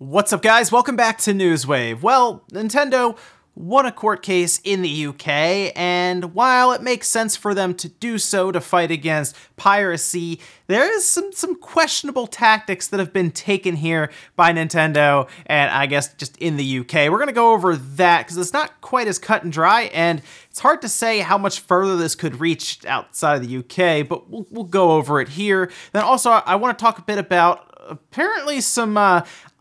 What's up, guys? Welcome back to Newswave. Well, Nintendo won a court case in the UK, and while it makes sense for them to do so to fight against piracy, there is some questionable tactics that have been taken here by Nintendo, and I guess just in the UK. We're going to go over that because it's not quite as cut and dry, and it's hard to say how much further this could reach outside of the UK, but we'll go over it here. Then also, I want to talk a bit about apparently some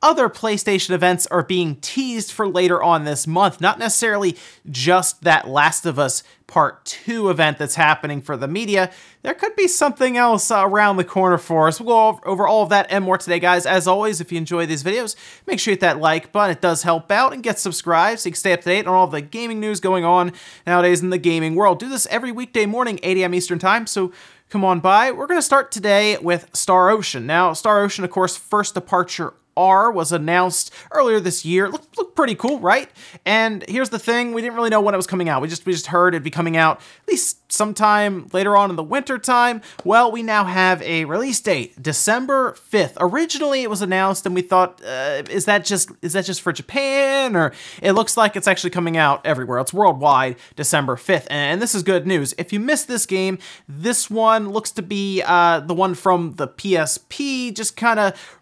other PlayStation events are being teased for later on this month. Not necessarily just that Last of Us Part 2 event that's happening for the media. There could be something else around the corner for us. We'll go over all of that and more today, guys. As always, if you enjoy these videos, make sure you hit that like button. It does help out, and get subscribed so you can stay up to date on all the gaming news going on nowadays in the gaming world. Do this every weekday morning, 8 a.m. Eastern Time, so come on by. We're going to start today with Star Ocean. Now, Star Ocean, of course, First Departure R was announced earlier this year. Looked pretty cool, right? And here's the thing, we didn't really know when it was coming out. We just heard it'd be coming out at least sometime later on in the winter time. Well, we now have a release date, December 5th. Originally, it was announced and we thought, is that just for Japan? Or it looks like it's actually coming out everywhere. It's worldwide, December 5th. And this is good news. If you missed this game, this one looks to be the one from the PSP, just kind of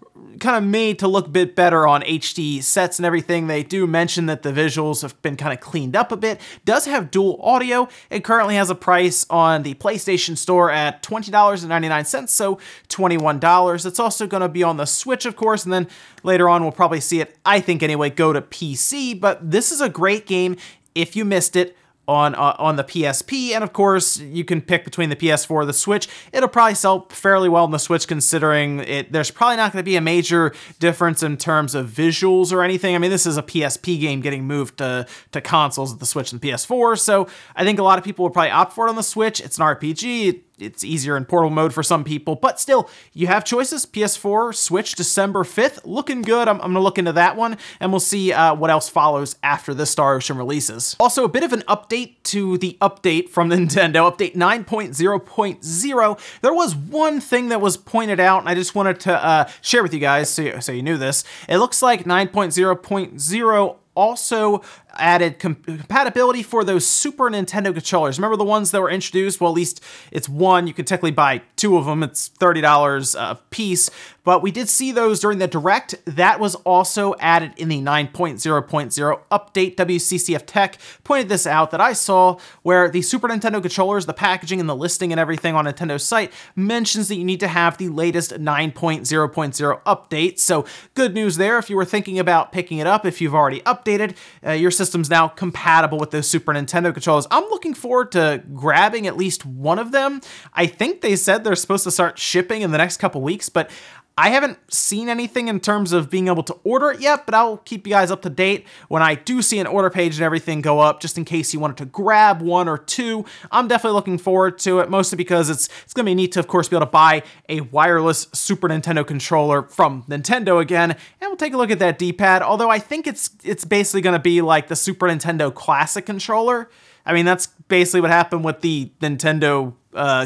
made to look a bit better on HD sets and everything. They do mention that the visuals have been kind of cleaned up a bit. Does have dual audio. It currently has a price on the PlayStation Store at $20.99, so $21. It's also going to be on the Switch, of course, and then later on we'll probably see it, I think anyway, go to PC. But this is a great game if you missed it on the PSP, and of course you can pick between the PS4 or the Switch. It'll probably sell fairly well on the Switch, considering there's probably not going to be a major difference in terms of visuals or anything. I mean, this is a PSP game getting moved to consoles, the Switch and PS4, so I think a lot of people will probably opt for it on the Switch. It's an RPG. It's easier in portal mode for some people, but still, you have choices. PS4, Switch, December 5th. Looking good. I'm going to look into that one, and we'll see what else follows after this Star Ocean releases. Also, a bit of an update to the update from Nintendo, update 9.0.0. There was one thing that was pointed out, and I just wanted to share with you guys so you knew this. It looks like 9.0.0 also added compatibility for those Super Nintendo controllers. Remember the ones that were introduced? Well, at least it's one. You can technically buy two of them. It's $30 a piece. But we did see those during the Direct. That was also added in the 9.0.0 update. WCCF Tech pointed this out that I saw, where the Super Nintendo controllers, the packaging and the listing and everything on Nintendo's site mentions that you need to have the latest 9.0.0 update. So good news there if you were thinking about picking it up. If you've already updated, your system's now compatible with those Super Nintendo controllers. I'm looking forward to grabbing at least one of them. I think they said they're supposed to start shipping in the next couple weeks, but I haven't seen anything in terms of being able to order it yet, but I'll keep you guys up to date when I do see an order page and everything go up, just in case you wanted to grab one or two. I'm definitely looking forward to it, mostly because it's going to be neat to, of course, be able to buy a wireless Super Nintendo controller from Nintendo again, and we'll take a look at that D-pad, although I think it's basically going to be like the Super Nintendo Classic controller. I mean, that's basically what happened with the Nintendo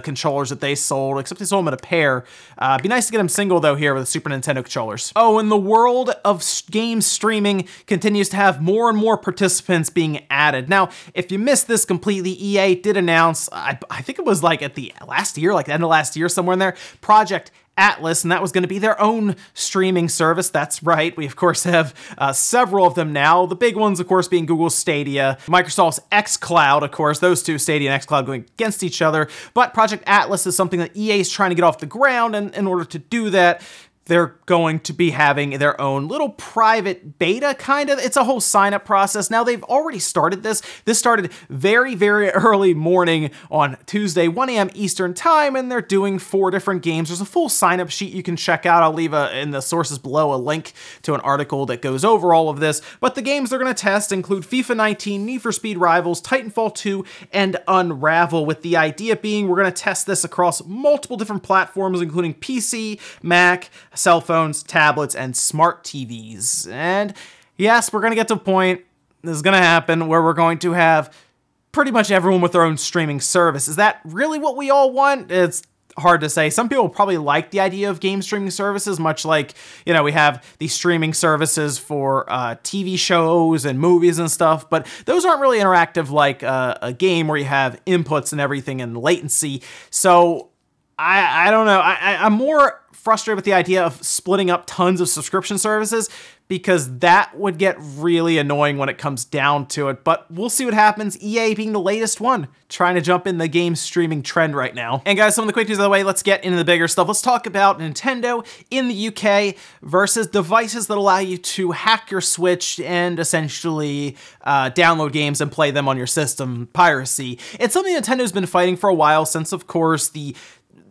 controllers that they sold, except they sold them in a pair. Be nice to get them single, though, here with the Super Nintendo controllers. Oh, and the world of game streaming continues to have more and more participants being added. Now, if you missed this completely, EA did announce, I think it was like at the last year, like the end of last year, somewhere in there, Project Atlas, and that was going to be their own streaming service. That's right. We, of course, have several of them now. The big ones, of course, being Google's Stadia, Microsoft's xCloud, of course, those two, Stadia and xCloud, going against each other. But Project Atlas is something that EA is trying to get off the ground, and in order to do that, they're going to be having their own little private beta, kind of. It's a whole sign-up process. Now, they've already started this. This started very, very early morning on Tuesday, 1 a.m. Eastern Time, and they're doing 4 different games. There's a full sign-up sheet you can check out. I'll leave in the sources below a link to an article that goes over all of this. But the games they're going to test include FIFA 19, Need for Speed Rivals, Titanfall 2, and Unravel, with the idea being we're going to test this across multiple different platforms, including PC, Mac, cell phones, tablets, and smart TVs. And yes, we're going to get to a point, this is going to happen, where we're going to have pretty much everyone with their own streaming service. Is that really what we all want? hard to say. Some people probably like the idea of game streaming services, much like, you know, we have these streaming services for TV shows and movies and stuff, but those aren't really interactive like a game where you have inputs and everything and latency. So I don't know. I'm more frustrated with the idea of splitting up tons of subscription services, because that would get really annoying when it comes down to it. But we'll see what happens. EA being the latest one, trying to jump in the game streaming trend right now. And guys, some of the quick news out of the way, let's get into the bigger stuff. Let's talk about Nintendo in the UK versus devices that allow you to hack your Switch and essentially download games and play them on your system, piracy. It's something Nintendo's been fighting for a while, since of course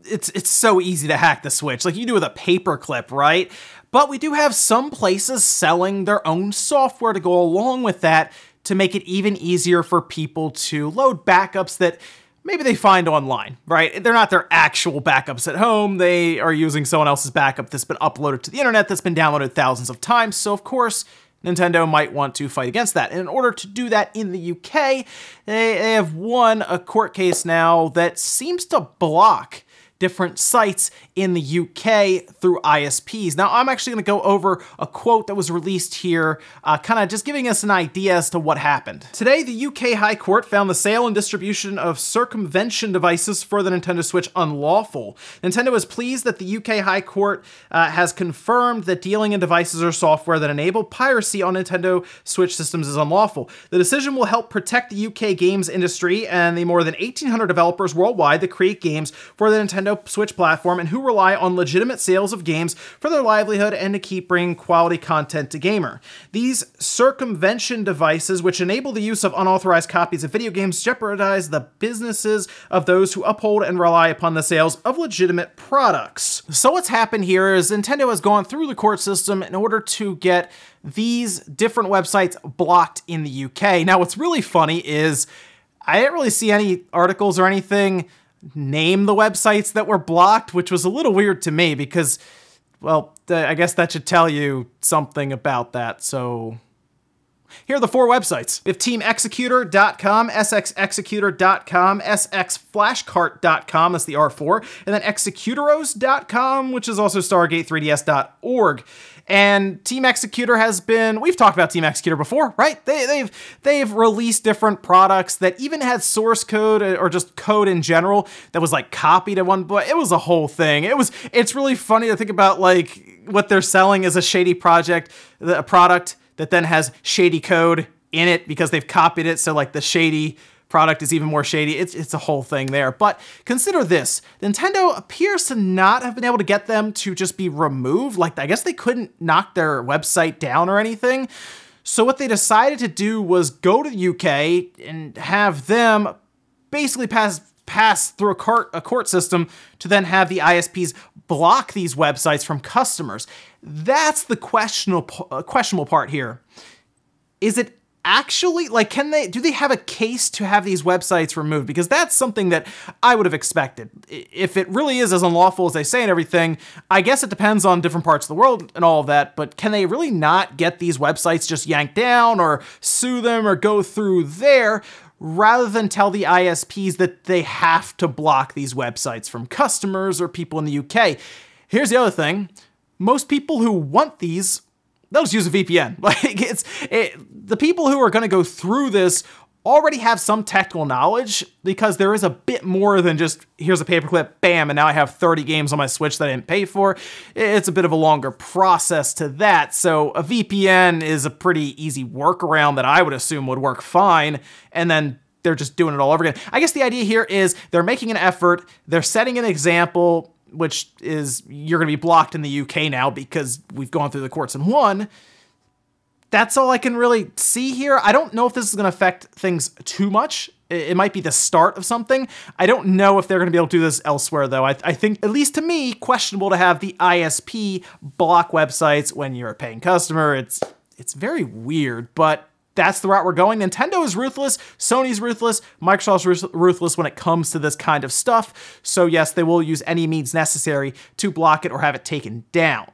it's so easy to hack the Switch, like you do with a paperclip, right? But we do have some places selling their own software to go along with that to make it even easier for people to load backups that maybe they find online, right? They're not their actual backups at home. They are using someone else's backup that's been uploaded to the internet, that's been downloaded thousands of times. So of course, Nintendo might want to fight against that. And in order to do that in the UK, they have won a court case now that seems to block different sites in the UK through ISPs. Now, I'm actually going to go over a quote that was released here, kind of just giving us an idea as to what happened. Today, the UK High Court found the sale and distribution of circumvention devices for the Nintendo Switch unlawful. Nintendo is pleased that the UK High Court has confirmed that dealing in devices or software that enable piracy on Nintendo Switch systems is unlawful. The decision will help protect the UK games industry and the more than 1,800 developers worldwide that create games for the Nintendo Switch platform and who rely on legitimate sales of games for their livelihood and to keep bringing quality content to gamer. These circumvention devices, which enable the use of unauthorized copies of video games, jeopardize the businesses of those who uphold and rely upon the sales of legitimate products. So what's happened here is Nintendo has gone through the court system in order to get these different websites blocked in the UK. Now, what's really funny is I didn't really see any articles or anything name the websites that were blocked, which was a little weird to me because, well, I guess that should tell you something about that. So here are the 4 websites. We have teamexecutor.com, sxexecutor.com, sxflashcart.com, that's the R4, and then executoros.com, which is also stargate3ds.org. And Team Executor has been, we've talked about Team Executor before, right? They've released different products that even had source code or just code in general that was like copied at one point. It was a whole thing. It's really funny to think about like what they're selling as a shady project, a product that then has shady code in it because they've copied it. So like the shady product is even more shady. It's a whole thing there. But consider this. Nintendo appears to not have been able to get them to just be removed. Like, I guess they couldn't knock their website down or anything. So what they decided to do was go to the UK and have them basically pass through a court system to then have the ISPs block these websites from customers. That's the questionable part here. Is it actually, like, do they have a case to have these websites removed? Because that's something that I would have expected. If it really is as unlawful as they say and everything, I guess it depends on different parts of the world and all of that, but can they really not get these websites just yanked down or sue them or go through there rather than tell the ISPs that they have to block these websites from customers or people in the UK? Here's the other thing. Most people who want these, they'll just use a VPN. Like the people who are going to go through this already have some technical knowledge because there is a bit more than just, here's a paperclip, bam, and now I have 30 games on my Switch that I didn't pay for. It's a bit of a longer process to that. So a VPN is a pretty easy workaround that I would assume would work fine. And then they're just doing it all over again. I guess the idea here is they're making an effort. They're setting an example, which is you're going to be blocked in the UK now because we've gone through the courts and won. That's all I can really see here. I don't know if this is going to affect things too much. It might be the start of something. I don't know if they're going to be able to do this elsewhere, though. I think, at least to me, questionable to have the ISP block websites when you're a paying customer. It's very weird, but that's the route we're going. Nintendo is ruthless, Sony's ruthless, Microsoft's ruthless when it comes to this kind of stuff. So yes, they will use any means necessary to block it or have it taken down.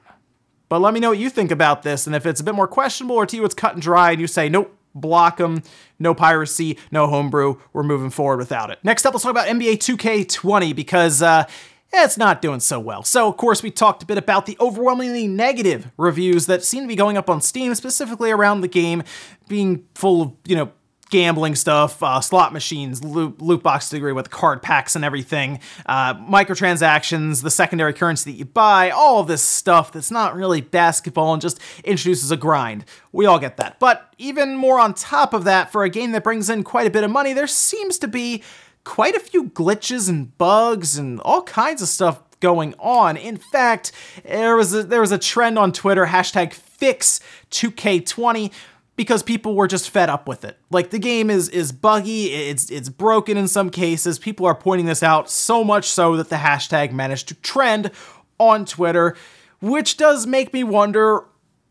But let me know what you think about this, and if it's a bit more questionable or to you it's cut and dry and you say, nope, block them, no piracy, no homebrew, we're moving forward without it. Next up, let's talk about NBA 2K20 because it's not doing so well. So, of course, we talked a bit about the overwhelmingly negative reviews that seem to be going up on Steam, specifically around the game being full of, gambling stuff, slot machines, loot box degree with card packs and everything, microtransactions, the secondary currency that you buy, all of this stuff that's not really basketball and just introduces a grind. We all get that. But even more on top of that, for a game that brings in quite a bit of money, there seems to be quite a few glitches and bugs and all kinds of stuff going on. In fact, there was a trend on Twitter, hashtag #fix2K20, because people were just fed up with it. Like, the game is buggy, it's broken in some cases. People are pointing this out so much so that the hashtag managed to trend on Twitter, which does make me wonder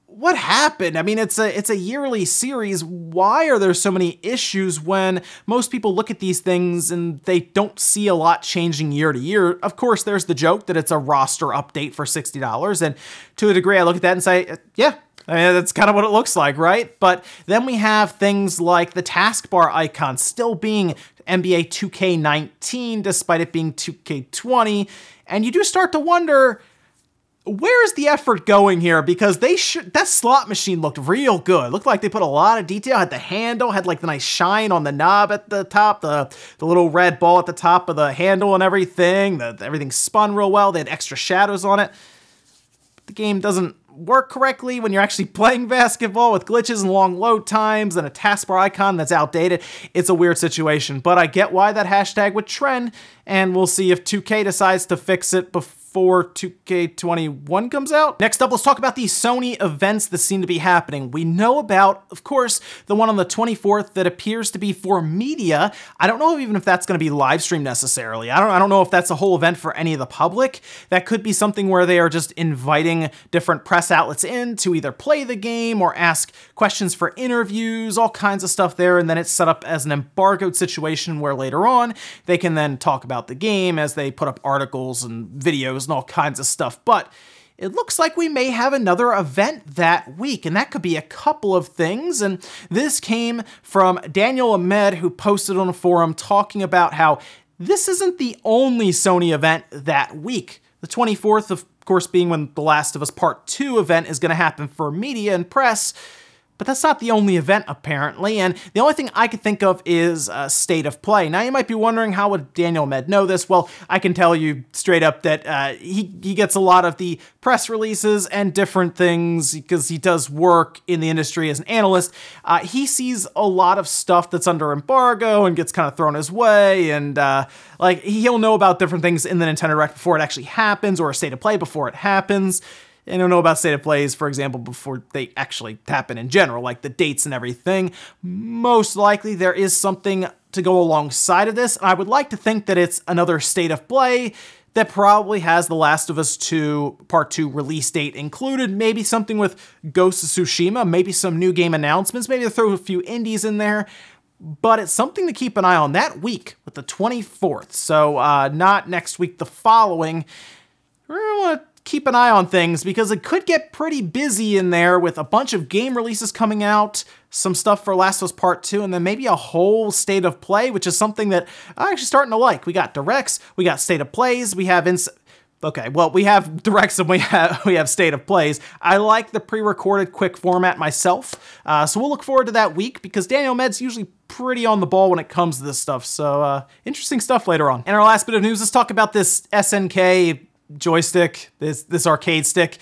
what happened. I mean, it's a yearly series. Why are there so many issues when most people look at these things and they don't see a lot changing year to year? Of course, there's the joke that it's a roster update for $60, and to a degree I look at that and say, yeah, I mean, that's kind of what it looks like, right? But then we have things like the taskbar icon still being NBA 2K19, despite it being 2K20, and you do start to wonder, where's the effort going here? Because that slot machine looked real good. Looked like they put a lot of detail, had the handle, had like the nice shine on the knob at the top, the little red ball at the top of the handle and everything. Everything spun real well. They had extra shadows on it. But the game doesn't work correctly when you're actually playing basketball with glitches and long load times and a taskbar icon that's outdated. It's a weird situation, but I get why that hashtag would trend, and we'll see if 2K decides to fix it before 2K21 comes out. Next up, let's talk about these Sony events that seem to be happening. We know about, of course, the one on the 24th that appears to be for media. I don't know even if that's going to be live streamed necessarily. I don't know if that's a whole event for any of the public. That could be something where they are just inviting different press outlets in to either play the game or ask questions for interviews, all kinds of stuff there, and then it's set up as an embargoed situation where later on they can then talk about the game as they put up articles and videos and all kinds of stuff. But it looks like we may have another event that week, and that could be a couple of things. And this came from Daniel Ahmed, who posted on a forum talking about how this isn't the only Sony event that week. The 24th, of course, being when The Last of Us Part 2 event is going to happen for media and press. But that's not the only event, apparently, and the only thing I could think of is State of Play. Now, you might be wondering, how would Daniel Ahmed know this? Well, I can tell you straight up that he gets a lot of the press releases and different things because he does work in the industry as an analyst. He sees a lot of stuff that's under embargo and gets kind of thrown his way, and like, he'll know about different things in the Nintendo Direct before it actually happens, or a State of Play before it happens. I don't know about State of Plays, for example, before they actually happen in general, like the dates and everything. Most likely there is something to go alongside of this. I would like to think that it's another State of Play that probably has The Last of Us 2 Part 2 release date included, maybe something with Ghost of Tsushima, maybe some new game announcements, maybe they'll throw a few indies in there. But it's something to keep an eye on that week with the 24th. So not next week, the following. We're going to keep an eye on things because it could get pretty busy in there with a bunch of game releases coming out, some stuff for Last of Us Part 2, and then maybe a whole State of Play, which is something that I'm actually starting to like. We got Directs, we got State of Plays, we have okay, well, we have Directs and we have State of Plays. I like the pre-recorded quick format myself, so we'll look forward to that week because Daniel Ahmed's usually pretty on the ball when it comes to this stuff, so interesting stuff later on. And our last bit of news, let's talk about this SNK joystick, this arcade stick.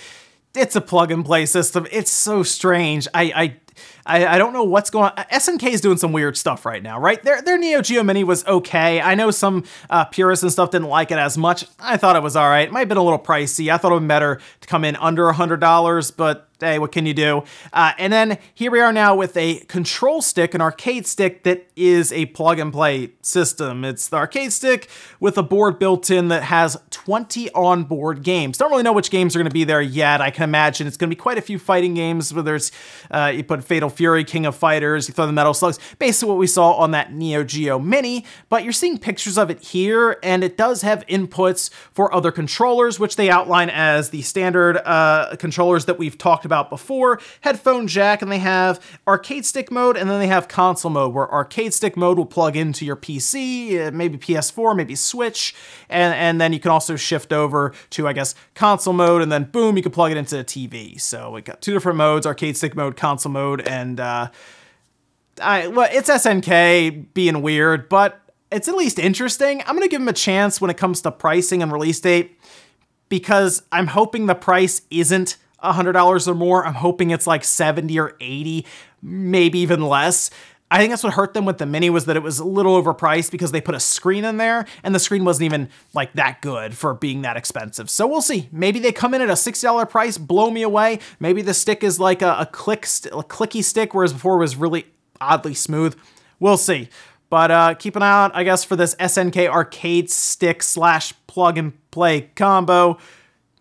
It's a plug-and-play system. It's so strange. I don't know what's going on. SNK is doing some weird stuff right now, right? Their Neo Geo Mini was okay. I know some purists and stuff didn't like it as much. I thought it was all right. It might have been a little pricey. I thought it would be better to come in under $100, but hey, what can you do? And then here we are now with a control stick, an arcade stick that is a plug-and-play system. It's the arcade stick with a board built in that has 20 onboard games. Don't really know which games are going to be there yet. I can imagine it's going to be quite a few fighting games, whether it's you put Fatal Fury, King of Fighters, you throw the Metal Slugs, basically what we saw on that Neo Geo Mini, but you're seeing pictures of it here, and it does have inputs for other controllers, which they outline as the standard controllers that we've talked about before, headphone jack, and they have arcade stick mode, and then they have console mode, where arcade stick mode will plug into your PC, maybe PS4, maybe Switch, and then you can also shift over to, I guess, console mode, and then boom, you can plug it into a TV. So we got two different modes, arcade stick mode, console mode, and well, it's SNK being weird, but it's at least interesting. I'm gonna give them a chance when it comes to pricing and release date, because I'm hoping the price isn't $100 or more. I'm hoping it's like 70 or 80, maybe even less. I think that's what hurt them with the Mini, was that it was a little overpriced because they put a screen in there, and the screen wasn't even like that good for being that expensive. So we'll see. Maybe they come in at a $60 price, blow me away. Maybe the stick is like a clicky stick, whereas before it was really oddly smooth. We'll see. But keep an eye out, I guess, for this SNK arcade stick / plug and play combo.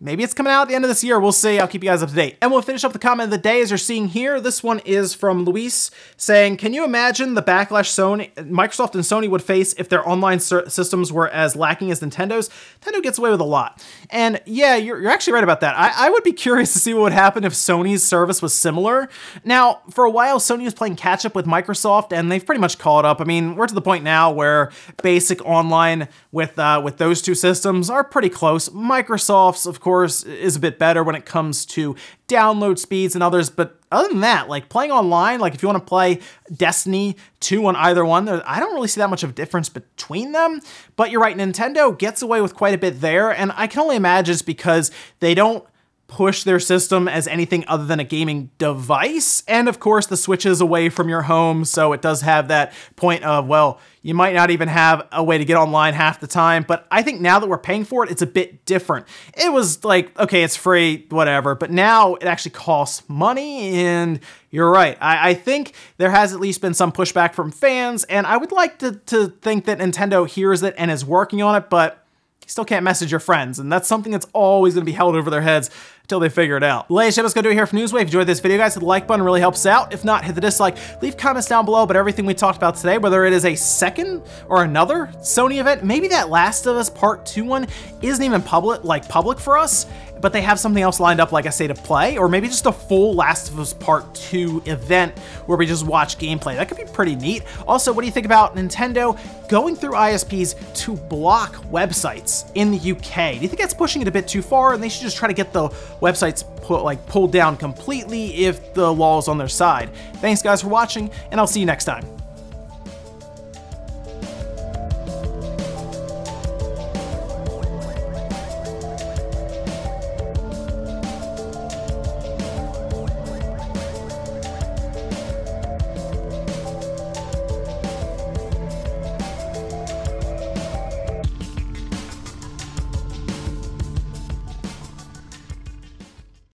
Maybe it's coming out at the end of this year. We'll see. I'll keep you guys up to date. And we'll finish up the comment of the day as you're seeing here. This one is from Luis saying, can you imagine the backlash Microsoft and Sony would face if their online systems were as lacking as Nintendo's? Nintendo gets away with a lot. And yeah, you're actually right about that. I would be curious to see what would happen if Sony's service was similar. Now, for a while, Sony was playing catch up with Microsoft, and they've pretty much caught up. I mean, we're to the point now where basic online with those two systems are pretty close. Microsoft's, of course, is a bit better when it comes to download speeds and others, but other than that, like playing online, like if you want to play Destiny 2 on either one, I don't really see that much of a difference between them. But you're right, Nintendo gets away with quite a bit there, and I can only imagine it's because they don't push their system as anything other than a gaming device. And of course, the Switch is away from your home, so it does have that point of, well, you might not even have a way to get online half the time. But I think now that we're paying for it, it's a bit different. It was like, okay, it's free, whatever, but now it actually costs money, and you're right. I think there has at least been some pushback from fans, and I would like to think that Nintendo hears it and is working on it, but you still can't message your friends, and that's something that's always going to be held over their heads until they figure it out. Ladies and gentlemen, that's going to do it here from Newswave. If you enjoyed this video, guys, hit the like button, it really helps out. If not, hit the dislike. Leave comments down below about everything we talked about today, whether it is a second or another Sony event. Maybe that Last of Us Part 2 one isn't even public for us, but they have something else lined up, like I say, to play, or maybe just a full Last of Us Part 2 event where we just watch gameplay. That could be pretty neat. Also, what do you think about Nintendo going through ISPs to block websites in the UK? Do you think that's pushing it a bit too far, and they should just try to get the websites pulled down completely if the law is on their side? Thanks, guys, for watching, and I'll see you next time.